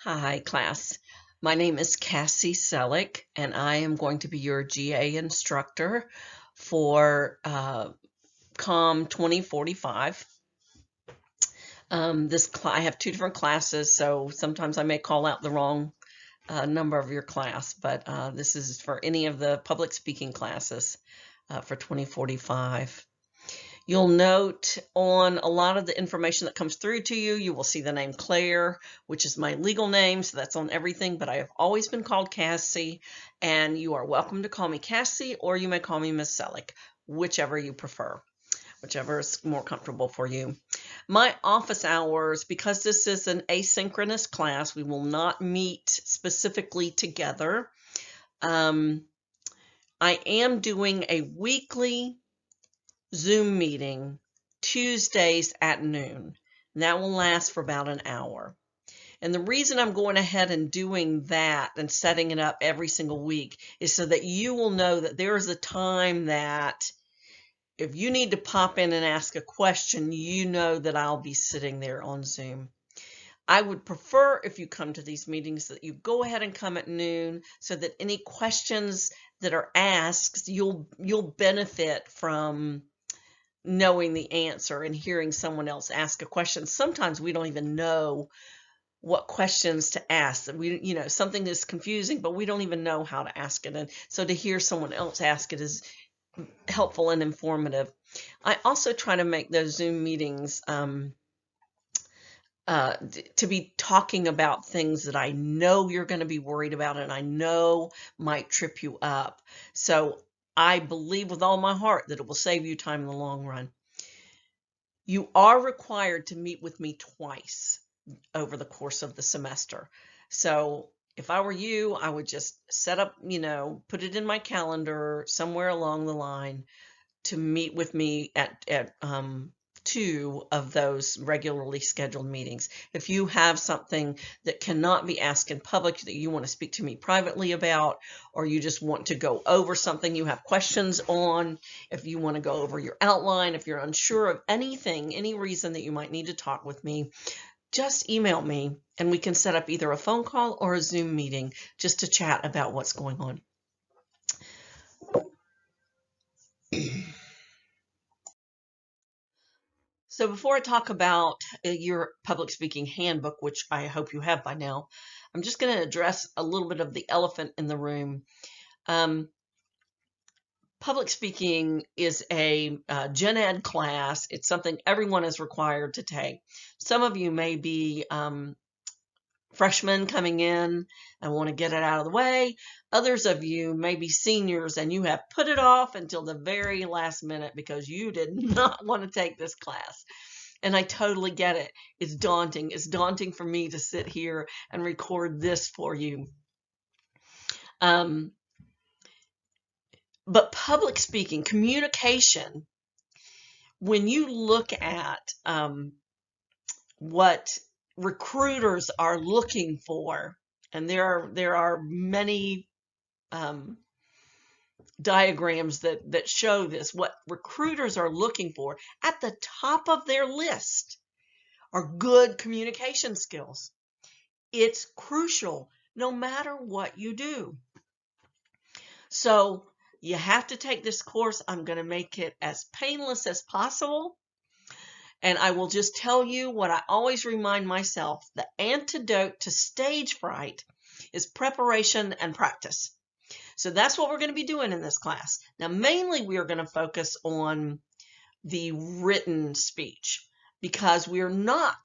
Hi, class. My name is Cassie Selleck, and I am going to be your GA instructor for COMM 2045. I have two different classes, so sometimes I may call out the wrong number of your class, but this is for any of the public speaking classes for 2045. You'll note on a lot of the information that comes through to you, you will see the name Claire, which is my legal name, so that's on everything, but I have always been called Cassie, and you are welcome to call me Cassie, or you may call me Miss Selleck, whichever you prefer, whichever is more comfortable for you. My office hours, because this is an asynchronous class, we will not meet specifically together. I am doing a weekly Zoom meeting Tuesdays at noon. And that will last for about an hour. And the reason I'm going ahead and doing that and setting it up every single week is so that you will know that there is a time that if you need to pop in and ask a question, you know that I'll be sitting there on Zoom. I would prefer if you come to these meetings that you go ahead and come at noon so that any questions that are asked, you'll benefit from knowing the answer and hearing someone else ask a question. Sometimes we don't even know what questions to ask. Something is confusing, but we don't even know how to ask it. And so to hear someone else ask it is helpful and informative. I also try to make those Zoom meetings to be talking about things that I know you're going to be worried about and I know might trip you up. So I believe with all my heart that it will save you time in the long run. You are required to meet with me twice over the course of the semester. So if I were you, I would just set up, put it in my calendar somewhere along the line to meet with me at two of those regularly scheduled meetings. If you have something that cannot be asked in public that you want to speak to me privately about, or you just want to go over something you have questions on, if you want to go over your outline, if you're unsure of anything, any reason that you might need to talk with me, just email me and we can set up either a phone call or a Zoom meeting just to chat about what's going on. So before I talk about your public speaking handbook, which I hope you have by now, I'm just going to address a little bit of the elephant in the room. Public speaking is a gen ed class. It's something everyone is required to take. Some of you may be freshmen coming in and want to get it out of the way. Others of you may be seniors and you have put it off until the very last minute because you did not want to take this class. And I totally get it. It's daunting. It's daunting for me to sit here and record this for you. But public speaking, communication, when you look at what recruiters are looking for, and there are many diagrams that show this, what recruiters are looking for at the top of their list are good communication skills. It's crucial no matter what you do. So you have to take this course. I'm going to make it as painless as possible. And I will just tell you what I always remind myself. The antidote to stage fright is preparation and practice. So that's what we're going to be doing in this class. Now, mainly we are going to focus on the written speech because you're not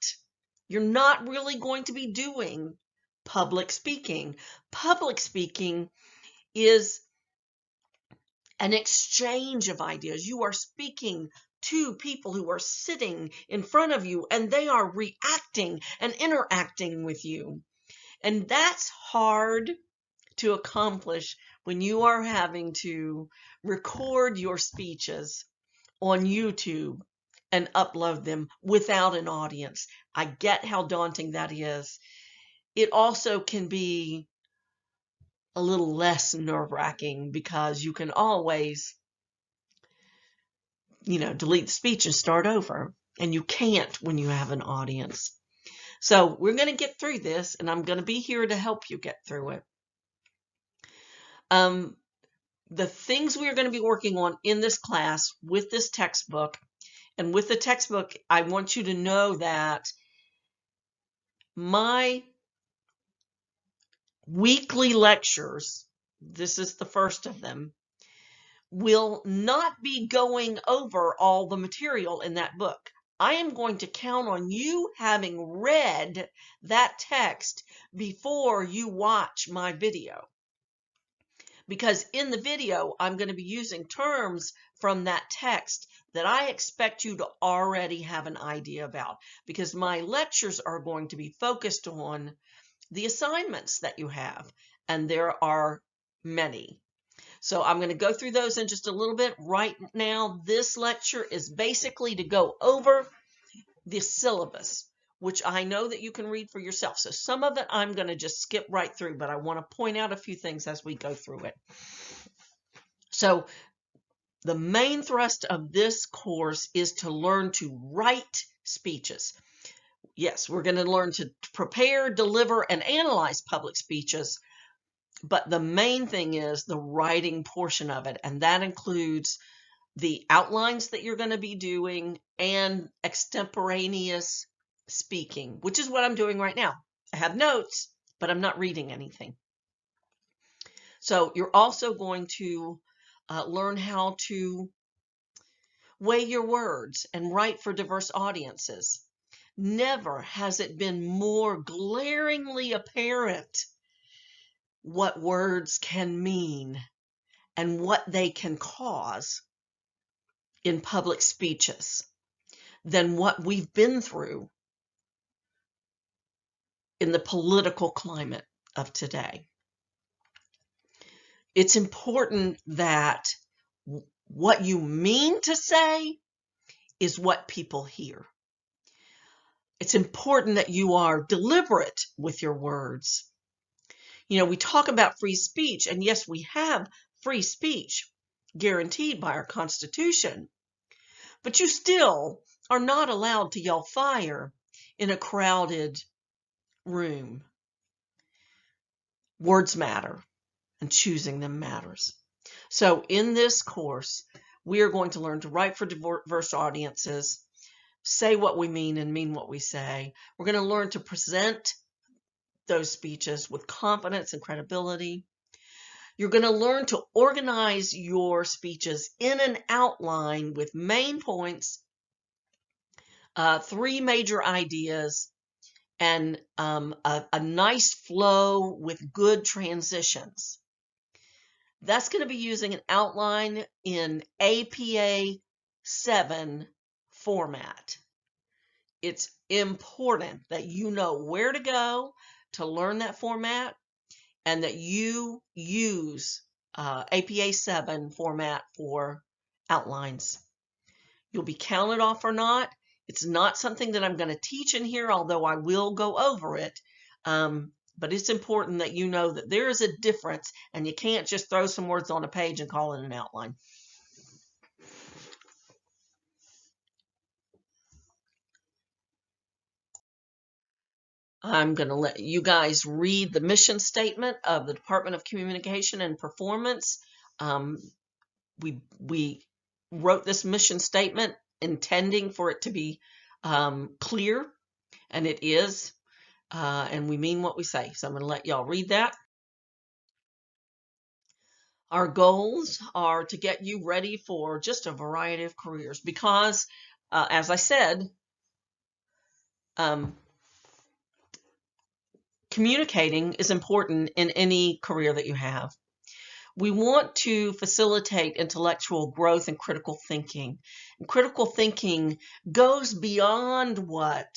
really going to be doing public speaking. Public speaking is an exchange of ideas. You are speaking to people who are sitting in front of you and they are reacting and interacting with you. And that's hard to accomplish when you are having to record your speeches on YouTube and upload them without an audience. I get how daunting that is. It also can be a little less nerve-wracking because you can always, delete the speech and start over. And you can't when you have an audience. So we're going to get through this, and I'm going to be here to help you get through it. The things we are going to be working on in this class with this textbook, and with the textbook, I want you to know that my weekly lectures, this is the first of them, will not be going over all the material in that book. I am going to count on you having read that text before you watch my video. Because in the video, I'm going to be using terms from that text that I expect you to already have an idea about, because my lectures are going to be focused on the assignments that you have, and there are many. So I'm going to go through those in just a little bit. Right now, this lecture is basically to go over the syllabus, which I know that you can read for yourself. So some of it I'm going to just skip right through, but I want to point out a few things as we go through it. So the main thrust of this course is to learn to write speeches. Yes, we're going to learn to prepare, deliver, and analyze public speeches, but the main thing is the writing portion of it, and that includes the outlines that you're going to be doing and extemporaneous speaking, which is what I'm doing right now. I have notes, but I'm not reading anything. So you're also going to learn how to weigh your words and write for diverse audiences. Never has it been more glaringly apparent what words can mean and what they can cause in public speeches than what we've been through in the political climate of today. It's important that what you mean to say is what people hear. It's important that you are deliberate with your words. You know, we talk about free speech, and yes, we have free speech guaranteed by our Constitution, but you still are not allowed to yell fire in a crowded room. Words matter, and choosing them matters. So in this course, we are going to learn to write for diverse audiences, say what we mean and mean what we say. We're going to learn to present those speeches with confidence and credibility. You're going to learn to organize your speeches in an outline with main points, 3 major ideas, and a nice flow with good transitions. That's going to be using an outline in APA 7 format. It's important that you know where to go to learn that format and that you use APA 7 format for outlines. You'll be counted off or not. It's not something that I'm going to teach in here, although I will go over it. But it's important that you know that there is a difference, and you can't just throw some words on a page and call it an outline. I'm going to let you guys read the mission statement of the Department of Communication and Performance. We wrote this mission statement intending for it to be clear, and it is, and we mean what we say. So I'm going to let y'all read that. Our goals are to get you ready for just a variety of careers because, as I said, communicating is important in any career that you have. We want to facilitate intellectual growth and critical thinking. And critical thinking goes beyond what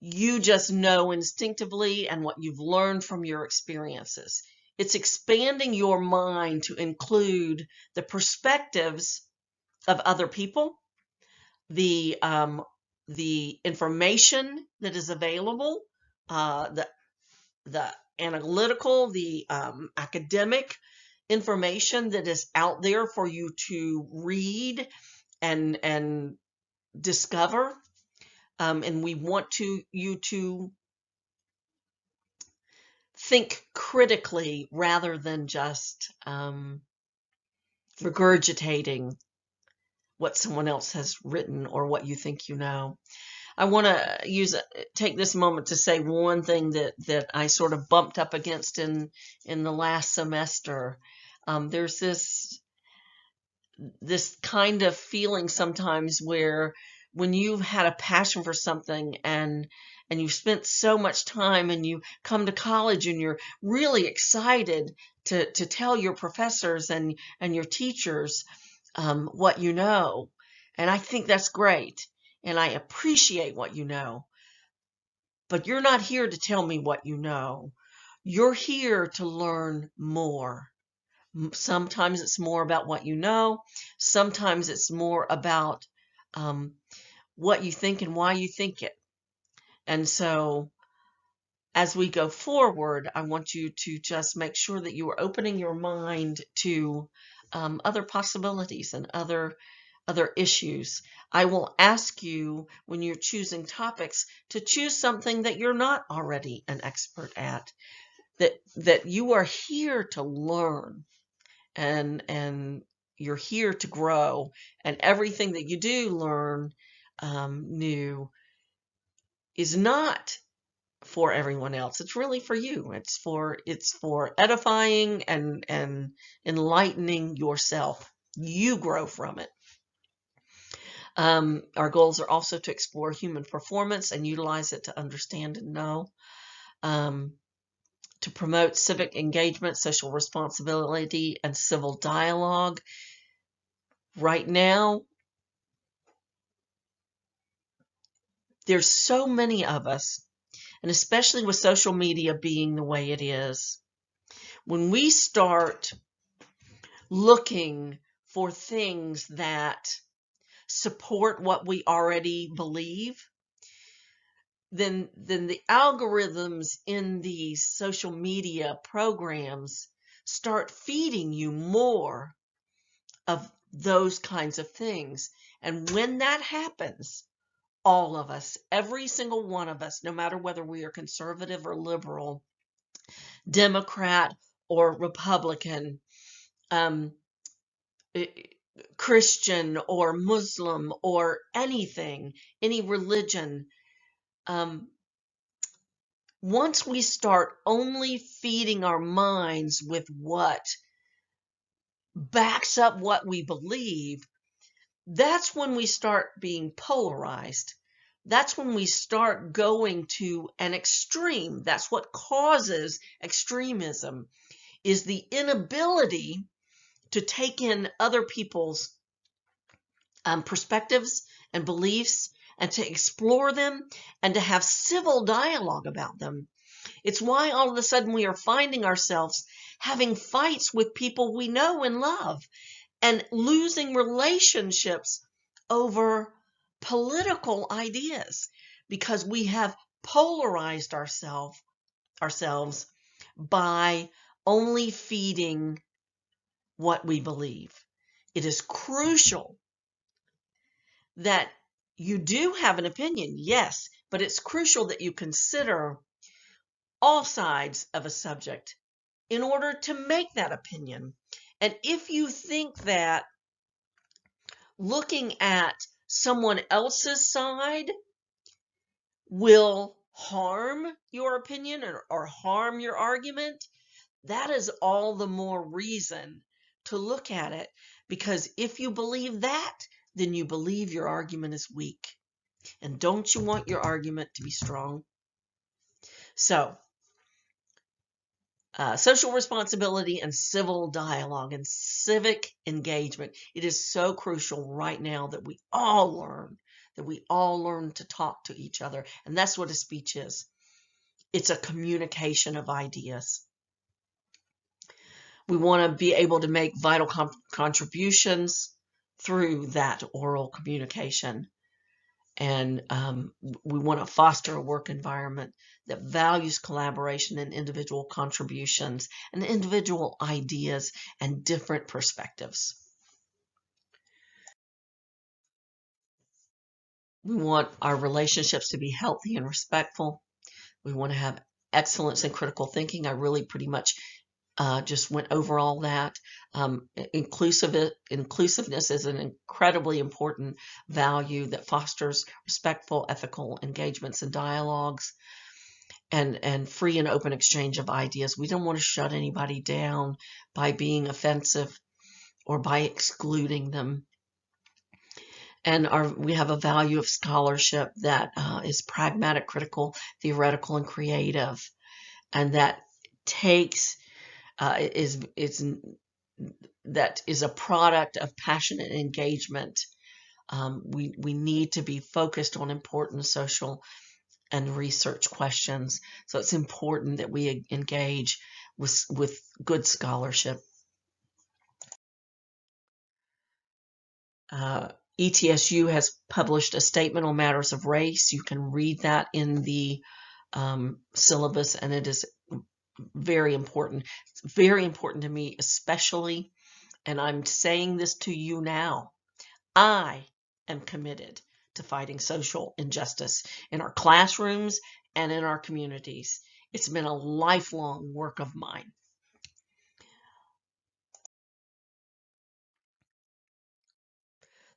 you just know instinctively and what you've learned from your experiences. It's expanding your mind to include the perspectives of other people, the information that is available, the analytical, the academic information that is out there for you to read and discover. and we want you to think critically rather than just regurgitating what someone else has written or what you think you know. I want to take this moment to say one thing that I sort of bumped up against in the last semester. There's this kind of feeling sometimes where when you've had a passion for something and you've spent so much time and you come to college and you're really excited to tell your professors and your teachers what you know. And I think that's great. And I appreciate what you know. But you're not here to tell me what you know. You're here to learn more. Sometimes it's more about what you know. Sometimes it's more about what you think and why you think it. And so as we go forward, I want you to just make sure that you are opening your mind to other possibilities and other issues. I will ask you when you're choosing topics to choose something that you're not already an expert at, that you are here to learn and you're here to grow, and everything that you do learn new is not for everyone else. It's really for you. It's for edifying and enlightening yourself. You grow from it. Our goals are also to explore human performance and utilize it to understand and know, to promote civic engagement, social responsibility, and civil dialogue. Right now, there's so many of us, and especially with social media being the way it is, when we start looking for things that support what we already believe, then the algorithms in these social media programs start feeding you more of those kinds of things. And when that happens, all of us, every single one of us, no matter whether we are conservative or liberal, Democrat or Republican, um, Christian or Muslim or anything, any religion, once we start only feeding our minds with what backs up what we believe, that's when we start being polarized. That's when we start going to an extreme. That's what causes extremism, is the inability to take in other people's perspectives and beliefs and to explore them and to have civil dialogue about them. It's why all of a sudden we are finding ourselves having fights with people we know and love and losing relationships over political ideas because we have polarized ourselves by only feeding what we believe. It is crucial that you do have an opinion, yes, but it's crucial that you consider all sides of a subject in order to make that opinion. And if you think that looking at someone else's side will harm your opinion or harm your argument, that is all the more reason to look at it. Because if you believe that, then you believe your argument is weak. And don't you want your argument to be strong? So, social responsibility and civil dialogue and civic engagement. It is so crucial right now that we all learn to talk to each other. And that's what a speech is. It's a communication of ideas. We want to be able to make vital contributions through that oral communication. And we want to foster a work environment that values collaboration and individual contributions and individual ideas and different perspectives. We want our relationships to be healthy and respectful. We want to have excellence in critical thinking. I really pretty much just went over all that. Inclusiveness is an incredibly important value that fosters respectful, ethical engagements and dialogues, and free and open exchange of ideas. We don't want to shut anybody down by being offensive or by excluding them. And we have a value of scholarship that is pragmatic, critical, theoretical, and creative, and that takes that is a product of passionate engagement. We need to be focused on important social and research questions. So it's important that we engage with good scholarship. ETSU has published a statement on matters of race. You can read that in the syllabus, and it is very important. It's very important to me, especially, and I'm saying this to you now, I am committed to fighting social injustice in our classrooms and in our communities. It's been a lifelong work of mine.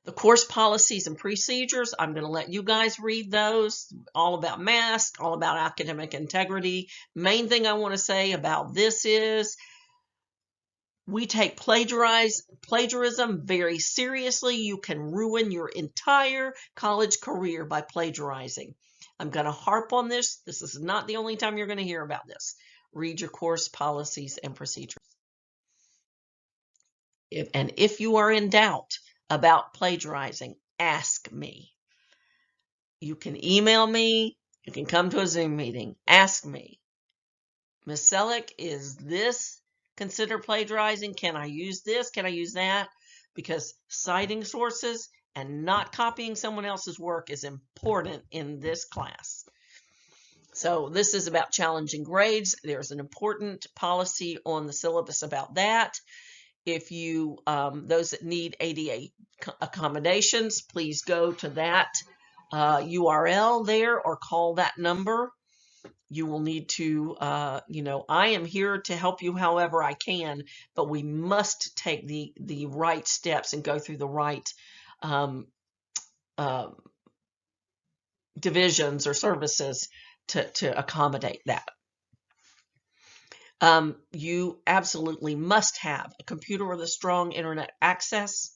The course policies and procedures, I'm going to let you guys read those, all about masks, all about academic integrity. Main thing I want to say about this is we take plagiarism very seriously. You can ruin your entire college career by plagiarizing. I'm going to harp on this. This is not the only time you're going to hear about this. Read your course policies and procedures. And if you are in doubt about plagiarizing, ask me. You can email me. You can come to a Zoom meeting. Ask me. Ms. Selleck, is this considered plagiarizing? Can I use this? Can I use that? Because citing sources and not copying someone else's work is important in this class. So this is about challenging grades. There's an important policy on the syllabus about that. If you, those that need ADA accommodations, please go to that URL there or call that number. You will need to, I am here to help you however I can, but we must take the right steps and go through the right divisions or services to accommodate that. You absolutely must have a computer with a strong internet access.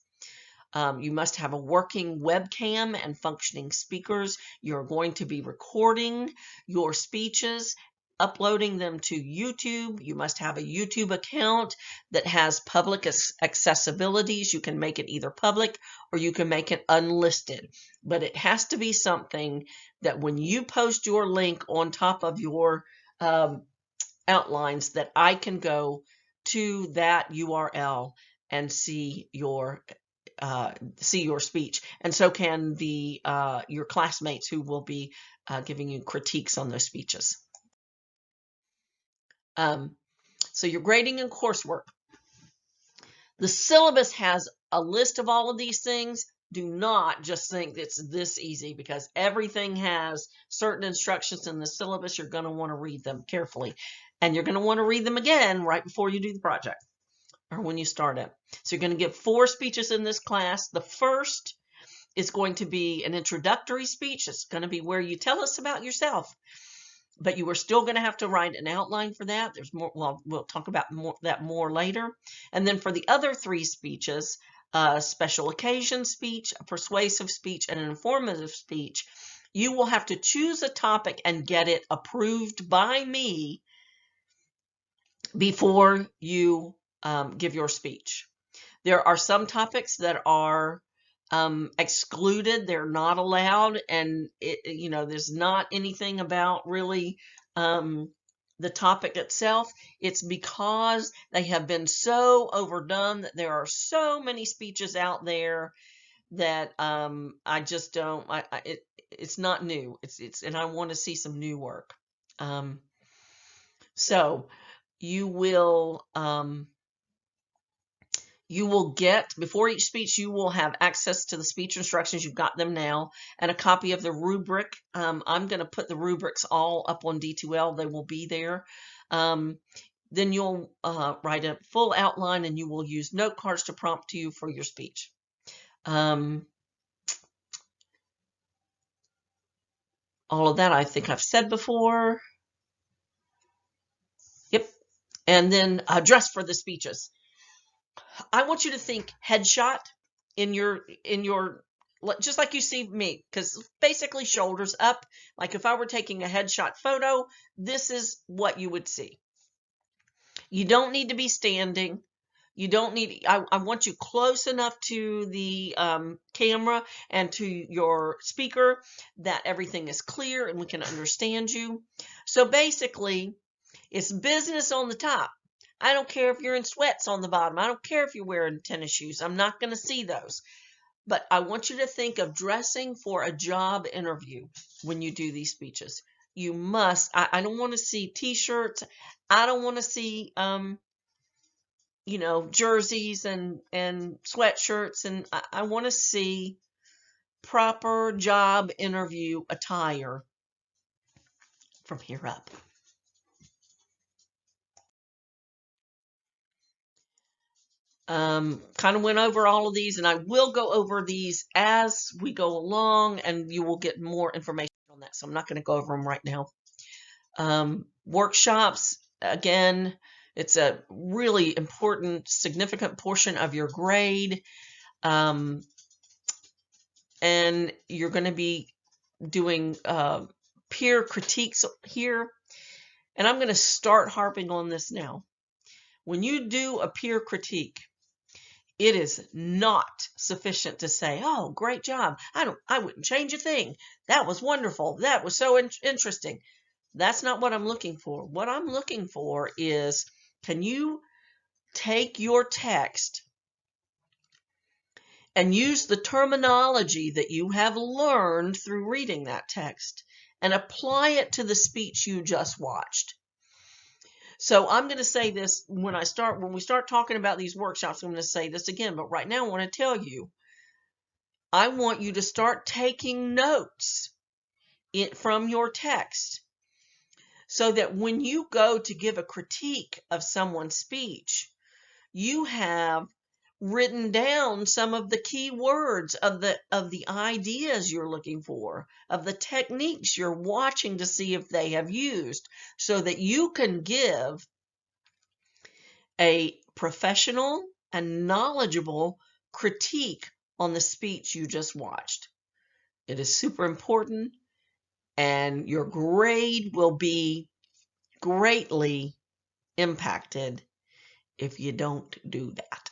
You must have a working webcam and functioning speakers. You're going to be recording your speeches, uploading them to YouTube. You must have a YouTube account that has public accessibilities. You can make it either public or you can make it unlisted. But it has to be something that when you post your link on top of your outlines, that I can go to that URL and see your speech, and so can the your classmates who will be giving you critiques on those speeches. So your grading and coursework. The syllabus has a list of all of these things. Do not just think it's this easy, because everything has certain instructions in the syllabus. You're going to want to read them carefully, and you're going to want to read them again right before you do the project or when you start it. So you're going to give 4 speeches in this class. The first is going to be an introductory speech. It's going to be where you tell us about yourself, but you are still going to have to write an outline for that. There's more. Well, we'll talk about that more later. And then for the other 3 speeches, a special occasion speech, a persuasive speech, and an informative speech, you will have to choose a topic and get it approved by me before you give your speech. There are some topics that are excluded. They're not allowed, and there's not anything about really the topic itself. It's because they have been so overdone that there are so many speeches out there that I just don't. It's not new. And I want to see some new work. So you will. You will get, before each speech, you will have access to the speech instructions. You've got them now, and a copy of the rubric. I'm going to put the rubrics all up on D2L. They will be there. Then you'll write a full outline, and you will use note cards to prompt you for your speech. All of that I think I've said before. Yep. And then dress for the speeches. I want you to think headshot in your just like you see me, because basically shoulders up. Like if I were taking a headshot photo, this is what you would see. You don't need to be standing. You don't need, I want you close enough to the camera and to your speaker that everything is clear and we can understand you. So basically, it's business on the top. I don't care if you're in sweats on the bottom. I don't care if you're wearing tennis shoes. I'm not going to see those. But I want you to think of dressing for a job interview when you do these speeches. You must. I don't want to see t-shirts. I don't want to see jerseys and sweatshirts, and I want to see proper job interview attire from here up. Kind of went over all of these, and I will go over these as we go along, and you will get more information on that. So I'm not going to go over them right now. Workshops, again, it's a really important, significant portion of your grade. And you're going to be doing peer critiques here. And I'm going to start harping on this now. When you do a peer critique, it is not sufficient to say, "Oh, great job. I wouldn't change a thing. That was wonderful. That was so interesting." That's not what I'm looking for. What I'm looking for is, can you take your text and use the terminology that you have learned through reading that text and apply it to the speech you just watched? So I'm going to say this when we start talking about these workshops. I'm going to say this again, but right now I want to tell you, I want you to start taking notes from your text so that when you go to give a critique of someone's speech, you have written down some of the key words of the ideas you're looking for, of the techniques you're watching to see if they have used, so that you can give a professional and knowledgeable critique on the speech you just watched. It is super important, and your grade will be greatly impacted if you don't do that.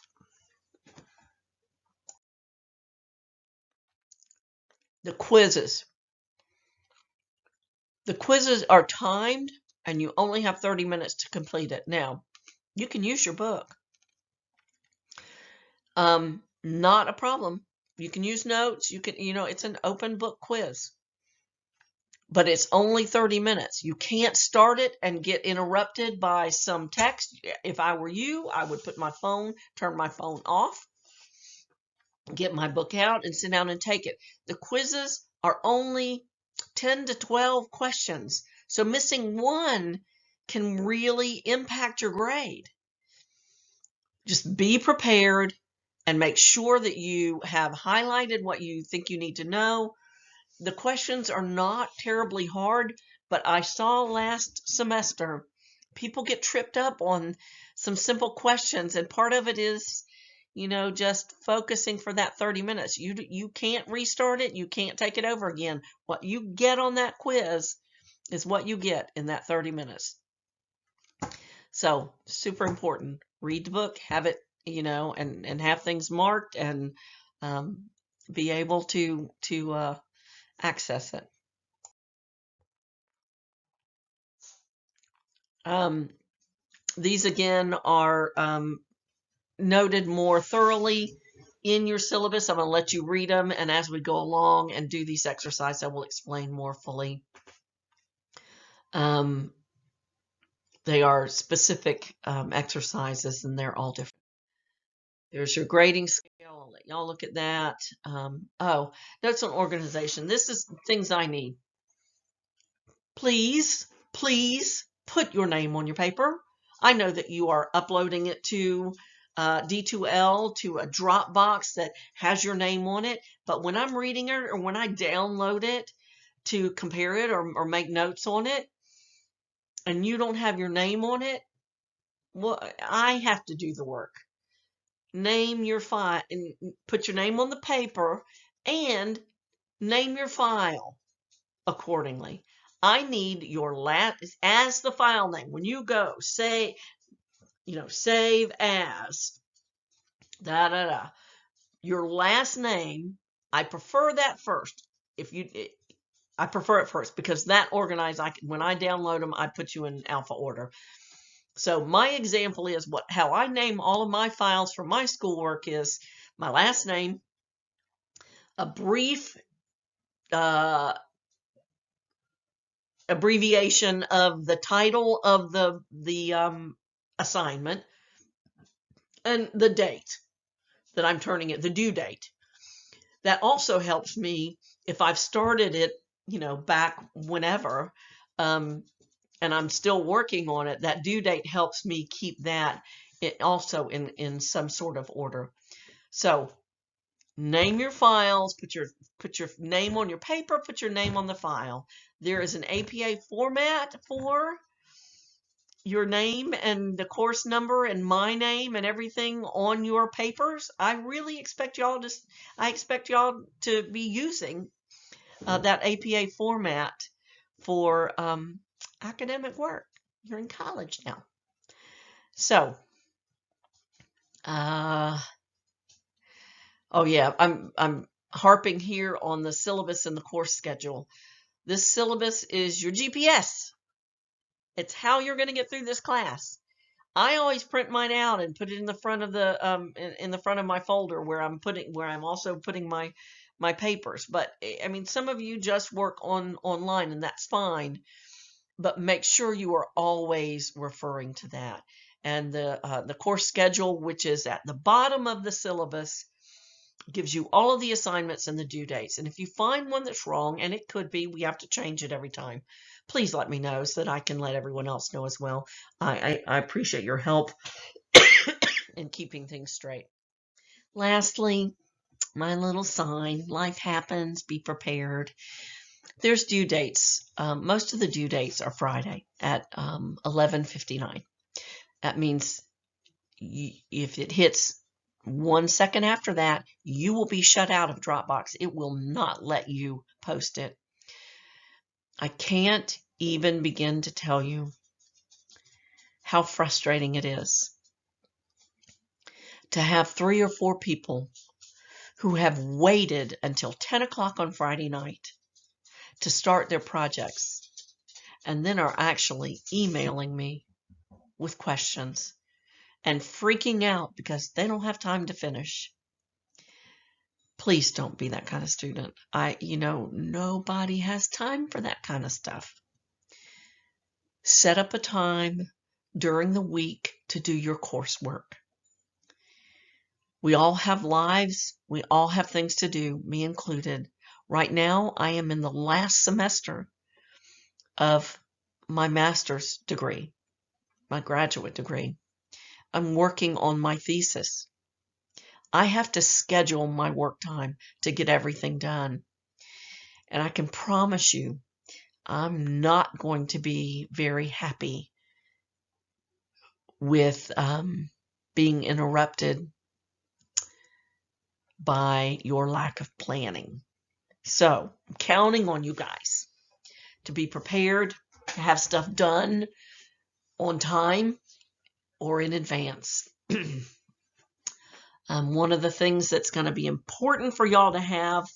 The quizzes. The quizzes are timed, and you only have 30 minutes to complete it. Now, you can use your book. Not a problem. You can use notes. You can, it's an open book quiz. But it's only 30 minutes. You can't start it and get interrupted by some text. If I were you, I would turn my phone off, get my book out, and sit down and take it. The quizzes are only 10 to 12 questions. So missing one can really impact your grade. Just be prepared and make sure that you have highlighted what you think you need to know. The questions are not terribly hard, but I saw last semester people get tripped up on some simple questions, and part of it is, just focusing for that 30 minutes. You can't restart it. You can't take it over again. What you get on that quiz is what you get in that 30 minutes. So super important. Read the book, have it, and have things marked, and be able to access it. These again are noted more thoroughly in your syllabus. I'm going to let you read them, and as we go along and do these exercises, I will explain more fully. They are specific exercises, and they're all different. There's your grading scale. I'll let y'all look at that. Oh, notes on organization. This is things I need. Please, please put your name on your paper. I know that you are uploading it to D2L, to a Dropbox that has your name on it. But when I'm reading it or when I download it to compare it or make notes on it, and you don't have your name on it, well, I have to do the work. Name your file and put your name on the paper and name your file accordingly. I need your last as the file name. When you go say, save as your last name. I prefer that first. I prefer it first because that organized. When I download them, I put you in alpha order. So my example is how I name all of my files for my schoolwork is my last name, a brief abbreviation of the title of the assignment, and the date that I'm turning it, the due date. That also helps me if I've started it, back whenever, and I'm still working on it. That due date helps me keep that also in some sort of order. So name your files, put your name on your paper, put your name on the file. There is an APA format for your name and the course number and my name and everything on your papers. I really expect y'all to be using that APA format for academic work. You're in college now. So, oh yeah, I'm harping here on the syllabus and the course schedule. This syllabus is your GPS. It's how you're going to get through this class. I always print mine out and put it in the front of in the front of my folder where I'm also putting my papers. But I mean, some of you just work online, and that's fine. But make sure you are always referring to that. And the course schedule, which is at the bottom of the syllabus, gives you all of the assignments and the due dates. And if you find one that's wrong, and it could be, we have to change it every time, please let me know so that I can let everyone else know as well. I appreciate your help in keeping things straight. Lastly, my little sign, life happens, be prepared. There's due dates. Most of the due dates are Friday at 11:59. That means if it hits 1 second after that, you will be shut out of Dropbox. It will not let you post it. I can't even begin to tell you how frustrating it is to have 3 or 4 people who have waited until 10 o'clock on Friday night to start their projects and then are actually emailing me with questions and freaking out because they don't have time to finish. Please don't be that kind of student. Nobody has time for that kind of stuff. Set up a time during the week to do your coursework. We all have lives. We all have things to do, me included. Right now, I am in the last semester of my master's degree, my graduate degree. I'm working on my thesis. I have to schedule my work time to get everything done. And I can promise you, I'm not going to be very happy with being interrupted by your lack of planning. So I'm counting on you guys to be prepared, to have stuff done on time or in advance. One of the things that's going to be important for y'all to have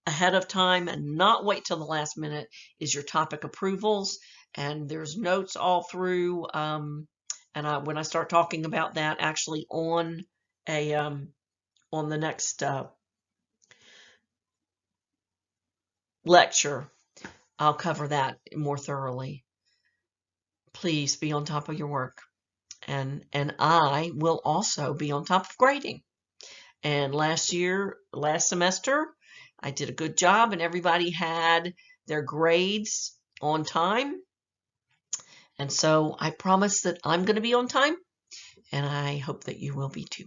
ahead of time and not wait till the last minute is your topic approvals. And there's notes all through. When I start talking about that, actually on the next lecture, I'll cover that more thoroughly. Please be on top of your work, and I will also be on top of grading. And last semester, I did a good job and everybody had their grades on time. And so I promise that I'm going to be on time, and I hope that you will be too.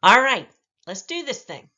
All right, let's do this thing.